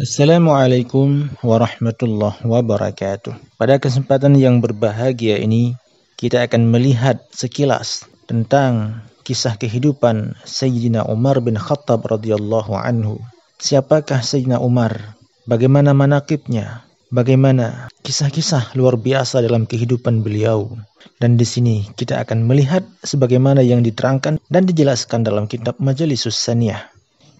Assalamualaikum warahmatullahi wabarakatuh. Pada kesempatan yang berbahagia ini, kita akan melihat sekilas tentang kisah kehidupan Sayyidina Umar bin Khattab radhiyallahu anhu. Siapakah Sayyidina Umar? Bagaimana manaqibnya? Bagaimana kisah-kisah luar biasa dalam kehidupan beliau? Dan di sini kita akan melihat sebagaimana yang diterangkan dan dijelaskan dalam kitab Majalisus Saniyah.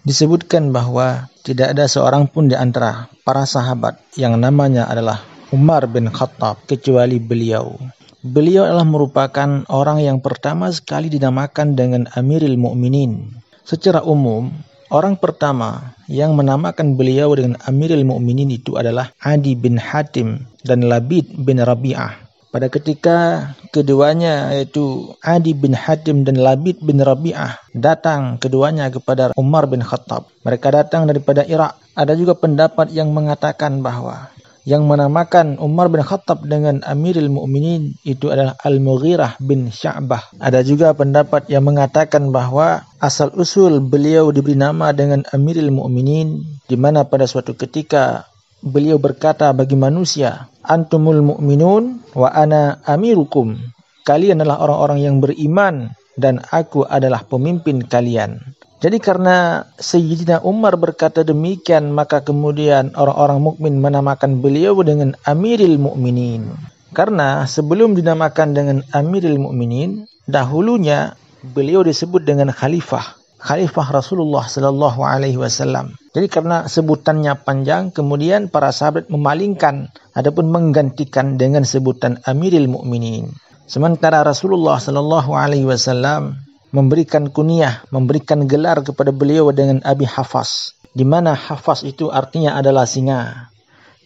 Disebutkan bahwa tidak ada seorang pun di antara para sahabat yang namanya adalah Umar bin Khattab kecuali beliau. Beliau adalah merupakan orang yang pertama sekali dinamakan dengan Amirul Mukminin. Secara umum, orang pertama yang menamakan beliau dengan Amirul Mukminin itu adalah Adi bin Hatim dan Labid bin Rabi'ah. Pada ketika keduanya yaitu Adi bin Hatim dan Labid bin Rabi'ah datang keduanya kepada Umar bin Khattab. Mereka datang daripada Irak. Ada juga pendapat yang mengatakan bahwa yang menamakan Umar bin Khattab dengan Amirul Mukminin itu adalah Al-Mughirah bin Sya'bah. Ada juga pendapat yang mengatakan bahwa asal usul beliau diberi nama dengan Amirul Mukminin di mana pada suatu ketika beliau berkata bagi manusia, "Antumul mu'minun wa ana amirukum." Kalian adalah orang-orang yang beriman dan aku adalah pemimpin kalian. Jadi karena Sayyidina Umar berkata demikian, maka kemudian orang-orang mukmin menamakan beliau dengan Amirul Mukminin. Karena sebelum dinamakan dengan Amirul Mukminin, dahulunya beliau disebut dengan Khalifah Rasulullah sallallahu alaihi wasallam. Jadi karena sebutannya panjang, kemudian para sahabat memalingkan adapun menggantikan dengan sebutan Amirul Mukminin. Sementara Rasulullah sallallahu alaihi wasallam memberikan kunyah, memberikan gelar kepada beliau dengan Abi Hafas, di mana Hafas itu artinya adalah singa.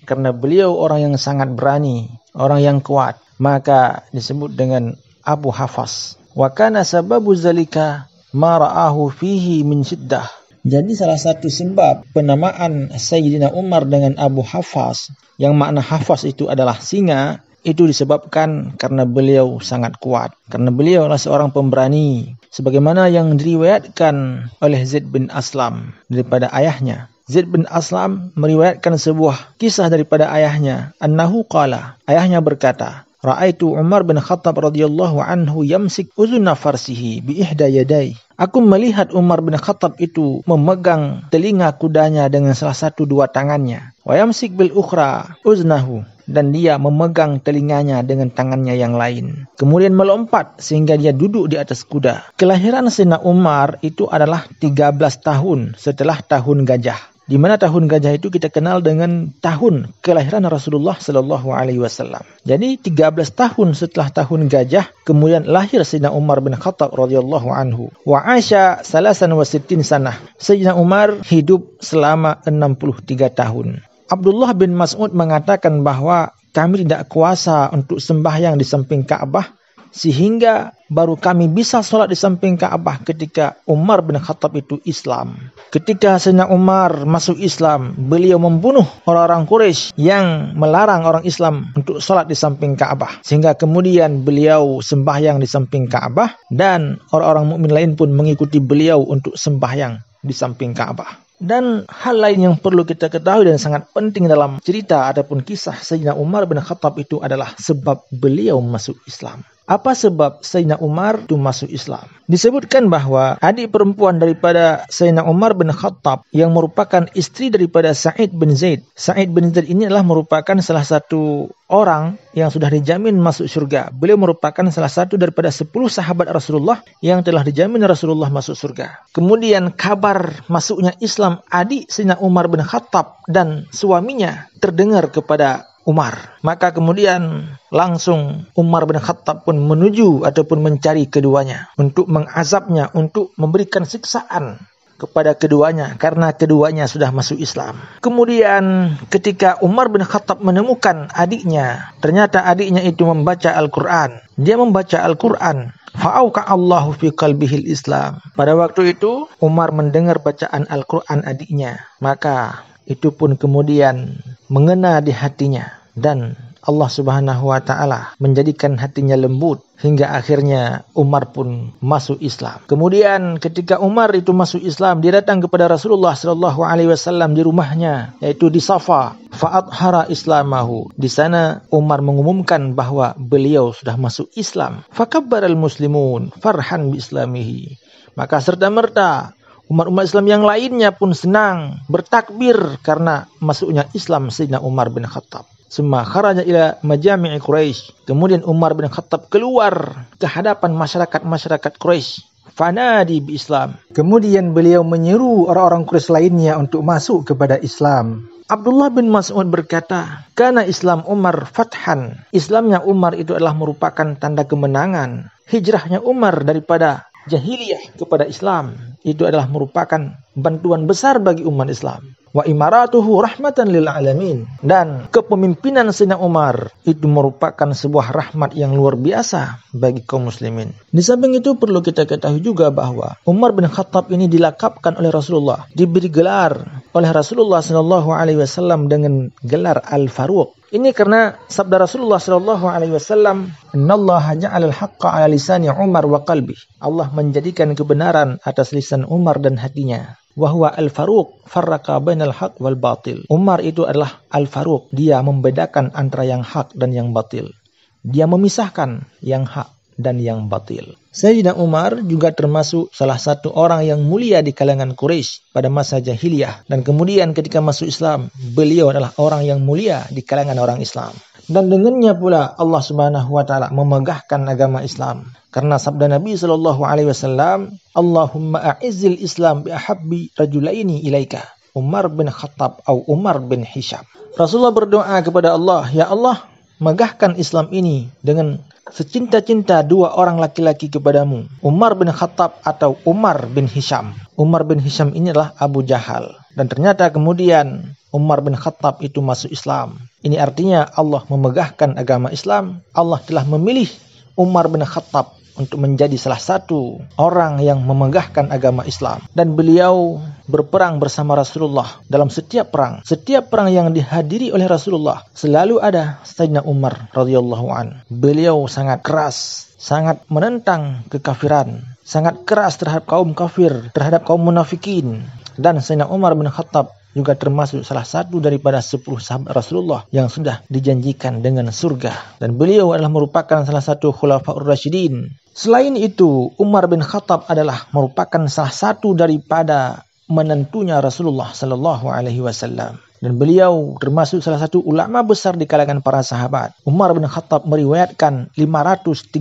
Karena beliau orang yang sangat berani, orang yang kuat, maka disebut dengan Abu Hafas. Wa kana sababu zalika ma ra'ahu fihi min syiddah. Jadi salah satu sebab penamaan Sayyidina Umar dengan Abu Hafas, yang makna Hafas itu adalah singa, itu disebabkan karena beliau sangat kuat. Karena beliau adalah seorang pemberani. Sebagaimana yang diriwayatkan oleh Zaid bin Aslam daripada ayahnya. Zaid bin Aslam meriwayatkan sebuah kisah daripada ayahnya. Annahu qala, ayahnya berkata, Ra'aitu Umar bin Khattab radhiyallahu anhu yamsik uzunna farsihi bi ihda yadai. Aku melihat Umar bin Khattab itu memegang telinga kudanya dengan salah satu dua tangannya. Wa yamsik bil ukhra uznahu, dan dia memegang telinganya dengan tangannya yang lain. Kemudian melompat sehingga dia duduk di atas kuda. Kelahiran Sayyidina Umar itu adalah 13 tahun setelah tahun gajah. Di mana tahun gajah itu kita kenal dengan tahun kelahiran Rasulullah sallallahu alaihi wasallam. Jadi 13 tahun setelah tahun gajah kemudian lahir Sayyidina Umar bin Khattab radhiyallahu anhu. Wa asya 63 sanah. Sayyidina Umar hidup selama 63 tahun. Abdullah bin Mas'ud mengatakan bahwa kami tidak kuasa untuk sembahyang di samping Ka'bah sehingga baru kami bisa sholat di samping Ka'bah ketika Umar bin Khattab itu Islam. Ketika Sayyidina Umar masuk Islam, beliau membunuh orang-orang Quraisy yang melarang orang Islam untuk sholat di samping Ka'bah. Sehingga kemudian beliau sembahyang di samping Ka'bah dan orang-orang mukmin lain pun mengikuti beliau untuk sembahyang di samping Ka'bah. Dan hal lain yang perlu kita ketahui dan sangat penting dalam cerita ataupun kisah Sayyidina Umar bin Khattab itu adalah sebab beliau masuk Islam. Apa sebab Sayyidina Umar itu masuk Islam? Disebutkan bahwa adik perempuan daripada Sayyidina Umar bin Khattab yang merupakan istri daripada Sa'id bin Zaid. Sa'id bin Zaid ini adalah merupakan salah satu orang yang sudah dijamin masuk surga. Beliau merupakan salah satu daripada 10 sahabat Rasulullah yang telah dijamin Rasulullah masuk surga. Kemudian kabar masuknya Islam adik Sayyidina Umar bin Khattab dan suaminya terdengar kepada Umar. Maka kemudian langsung Umar bin Khattab pun menuju ataupun mencari keduanya untuk mengazabnya, untuk memberikan siksaan kepada keduanya karena keduanya sudah masuk Islam. Kemudian ketika Umar bin Khattab menemukan adiknya, ternyata adiknya itu membaca Al-Quran. Dia membaca Al-Quran. Fa'auka Allahu fi qalbihil Islam. Pada waktu itu Umar mendengar bacaan Al-Quran adiknya, maka itu pun kemudian mengena di hatinya dan Allah Subhanahu wa taala menjadikan hatinya lembut hingga akhirnya Umar pun masuk Islam. Kemudian ketika Umar itu masuk Islam, dia datang kepada Rasulullah sallallahu alaihi wasallam di rumahnya, yaitu di Safa. Fa'adhara islamahu. Di sana Umar mengumumkan bahwa beliau sudah masuk Islam. Fakabbaral muslimun farhan bi islamihi. Maka serta-merta umat-umat Islam yang lainnya pun senang, bertakbir karena masuknya Islam Sayyidina Umar bin Khattab. Summa kharaja ila majami'i Quraisy. Kemudian Umar bin Khattab keluar ke hadapan masyarakat Quraisy. Fanadi bi Islam. Kemudian beliau menyeru orang-orang Quraisy lainnya untuk masuk kepada Islam. Abdullah bin Mas'ud berkata, "Kana Islam Umar fathan." Islamnya Umar itu adalah merupakan tanda kemenangan. Hijrahnya Umar daripada jahiliyah kepada Islam itu adalah merupakan bantuan besar bagi umat Islam. Wa imaratuhu rahmatan lil alamin. Dan kepemimpinan Sayyidina Umar itu merupakan sebuah rahmat yang luar biasa bagi kaum muslimin. Di samping itu perlu kita ketahui juga bahwa Umar bin Khattab ini dilakapkan oleh Rasulullah, diberi gelar oleh Rasulullah sallallahu alaihi wasallam dengan gelar Al-Faruq. Ini karena sabda Rasulullah sallallahu alaihi wasallam, "Innallaha ja'alal haqqa 'ala lisani Umar wa qalbi." Allah menjadikan kebenaran atas lisan Umar dan hatinya. Wa huwa al-Faruq, farraqa bainal haqq wal batil. Umar itu adalah Al-Faruq, dia membedakan antara yang hak dan yang batil. Dia memisahkan yang hak dan yang batil. Sayyidina Umar juga termasuk salah satu orang yang mulia di kalangan Quraisy pada masa jahiliyah, dan kemudian ketika masuk Islam, beliau adalah orang yang mulia di kalangan orang Islam. Dan dengannya pula Allah Subhanahu wa taala memegahkan agama Islam. Karena sabda Nabi sallallahu alaihi wasallam, "Allahumma a'izzil Islam bi ahabbi rajulaini ilaika, Umar bin Khattab atau Umar bin Hisham." Rasulullah berdoa kepada Allah, "Ya Allah, megahkan Islam ini dengan secinta-cinta dua orang laki-laki kepadamu, Umar bin Khattab atau Umar bin Hisham." Umar bin Hisham ini adalah Abu Jahal. Dan ternyata kemudian Umar bin Khattab itu masuk Islam. Ini artinya Allah memegahkan agama Islam. Allah telah memilih Umar bin Khattab untuk menjadi salah satu orang yang memegahkan agama Islam. Dan beliau berperang bersama Rasulullah dalam setiap perang. Setiap perang yang dihadiri oleh Rasulullah selalu ada Sayyidina Umar radhiyallahu an. Beliau sangat keras, sangat menentang kekafiran, sangat keras terhadap kaum kafir, terhadap kaum munafikin. Dan Sayyidina Umar bin Khattab juga termasuk salah satu daripada 10 sahabat Rasulullah yang sudah dijanjikan dengan surga. Dan beliau adalah merupakan salah satu khulafaur rasyidin. Selain itu, Umar bin Khattab adalah merupakan salah satu daripada menentunya Rasulullah sallallahu alaihi wasallam. Dan beliau termasuk salah satu ulama besar di kalangan para sahabat. Umar bin Khattab meriwayatkan 539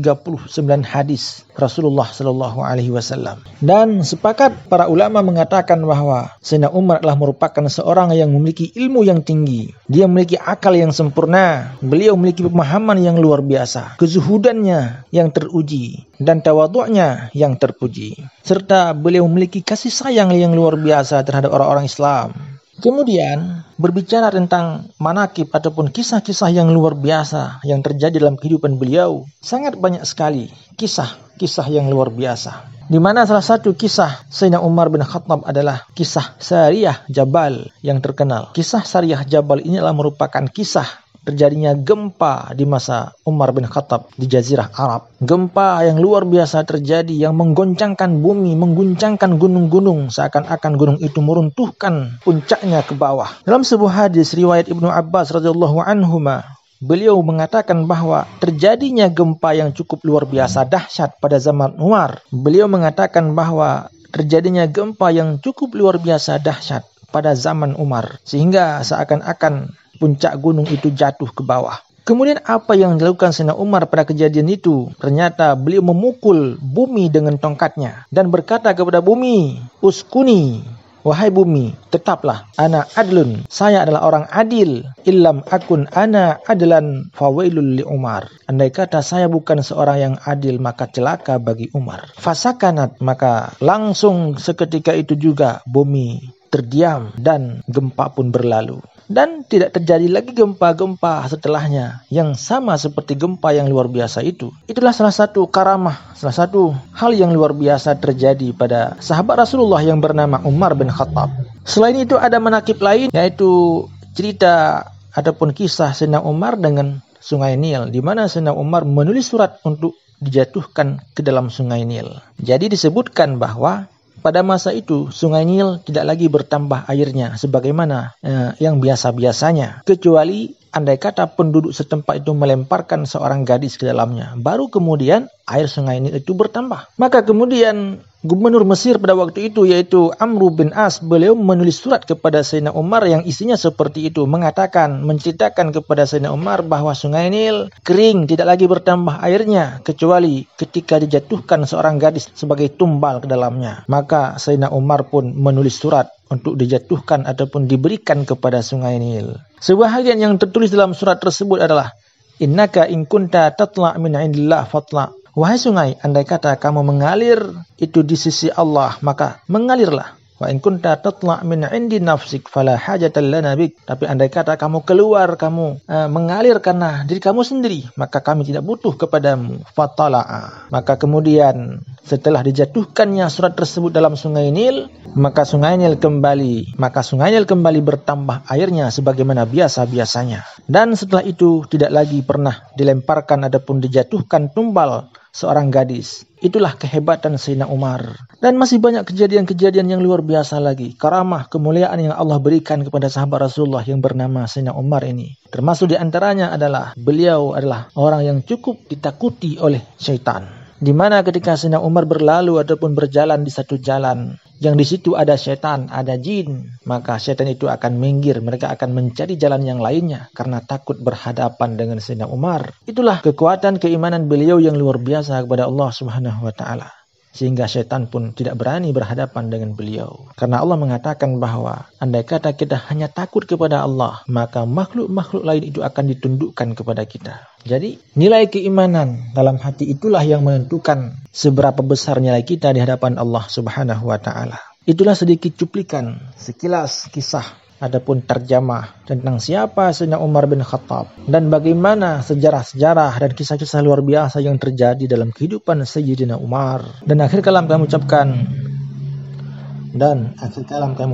hadis Rasulullah sallallahu alaihi wasallam. Dan sepakat para ulama mengatakan bahwa Sayyidina Umar adalah merupakan seorang yang memiliki ilmu yang tinggi. Dia memiliki akal yang sempurna. Beliau memiliki pemahaman yang luar biasa. Kezuhudannya yang teruji dan tawadhu'nya yang terpuji. Serta beliau memiliki kasih sayang yang luar biasa terhadap orang-orang Islam. Kemudian berbicara tentang manakib ataupun kisah-kisah yang luar biasa yang terjadi dalam kehidupan beliau, sangat banyak sekali kisah-kisah yang luar biasa. Di mana salah satu kisah Sayyidina Umar bin Khattab adalah kisah Sariyah Jabal yang terkenal. Kisah Sariyah Jabal ini adalah merupakan kisah terjadinya gempa di masa Umar bin Khattab di Jazirah Arab. Gempa yang luar biasa terjadi yang menggoncangkan bumi, mengguncangkan gunung-gunung, seakan-akan gunung itu meruntuhkan puncaknya ke bawah. Dalam sebuah hadis riwayat Ibnu Abbas radhiyallahu anhuma, beliau mengatakan bahwa terjadinya gempa yang cukup luar biasa dahsyat pada zaman Umar. Beliau mengatakan bahwa terjadinya gempa yang cukup luar biasa dahsyat pada zaman Umar, sehingga seakan-akan puncak gunung itu jatuh ke bawah. Kemudian apa yang dilakukan Sayyidina Umar pada kejadian itu? Ternyata beliau memukul bumi dengan tongkatnya dan berkata kepada bumi, "Uskuni, wahai bumi, tetaplah. Ana adlun, saya adalah orang adil. Illam akun ana adlan fawailul li Umar." Andai kata saya bukan seorang yang adil, maka celaka bagi Umar. Fasakanat, maka langsung seketika itu juga bumi terdiam dan gempa pun berlalu. Dan tidak terjadi lagi gempa-gempa setelahnya yang sama seperti gempa yang luar biasa itu. Itulah salah satu karamah, salah satu hal yang luar biasa terjadi pada sahabat Rasulullah yang bernama Umar bin Khattab. Selain itu ada manakib lain, yaitu cerita ataupun kisah Sayyidina Umar dengan Sungai Nil, di mana Sayyidina Umar menulis surat untuk dijatuhkan ke dalam Sungai Nil. Jadi disebutkan bahwa pada masa itu Sungai Nil tidak lagi bertambah airnya sebagaimana yang biasa-biasanya, kecuali andai kata penduduk setempat itu melemparkan seorang gadis ke dalamnya, baru kemudian air Sungai Nil itu bertambah. Maka kemudian Gubernur Mesir pada waktu itu, yaitu Amr bin As, beliau menulis surat kepada Sayyidina Umar yang isinya seperti itu, menceritakan kepada Sayyidina Umar bahwa Sungai Nil kering, tidak lagi bertambah airnya, kecuali ketika dijatuhkan seorang gadis sebagai tumbal ke dalamnya. Maka Sayyidina Umar pun menulis surat untuk dijatuhkan ataupun diberikan kepada Sungai Nil. Sebahagian yang tertulis dalam surat tersebut adalah, Innaka in kunta tatla' min indillah fatla'. Wahai sungai, andai kata kamu mengalir itu di sisi Allah, maka mengalirlah. Wa in kunta tatla' min indi nafsik fala hajatan lana bik. Tapi andai kata kamu keluar, kamu mengalir karena diri kamu sendiri, maka kami tidak butuh kepadamu. Fatala'a. Maka kemudian setelah dijatuhkannya surat tersebut dalam Sungai Nil, maka Sungai Nil kembali bertambah airnya sebagaimana biasa-biasanya. Dan setelah itu tidak lagi pernah dilemparkan ataupun dijatuhkan tumbal seorang gadis. Itulah kehebatan Sayyidina Umar. Dan masih banyak kejadian-kejadian yang luar biasa lagi. Karamah, kemuliaan yang Allah berikan kepada sahabat Rasulullah yang bernama Sayyidina Umar ini. Termasuk di antaranya adalah beliau adalah orang yang cukup ditakuti oleh syaitan. Di mana ketika Sayyidina Umar berlalu ataupun berjalan di satu jalan yang di situ ada setan, ada jin, maka setan itu akan minggir, mereka akan mencari jalan yang lainnya karena takut berhadapan dengan Sayyidina Umar. Itulah kekuatan keimanan beliau yang luar biasa kepada Allah Subhanahu wa taala. Sehingga setan pun tidak berani berhadapan dengan beliau. Karena Allah mengatakan bahwa andai kata kita hanya takut kepada Allah, maka makhluk-makhluk lain itu akan ditundukkan kepada kita. Jadi nilai keimanan dalam hati itulah yang menentukan seberapa besar nilai kita di hadapan Allah Subhanahu wa taala. Itulah sedikit cuplikan, sekilas kisah adapun terjemah tentang siapa Sayyidina Umar bin Khattab dan bagaimana sejarah-sejarah dan kisah-kisah luar biasa yang terjadi dalam kehidupan Sayyidina Umar. Dan akhir kalam kami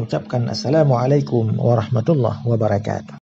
ucapkan Assalamualaikum warahmatullahi wabarakatuh.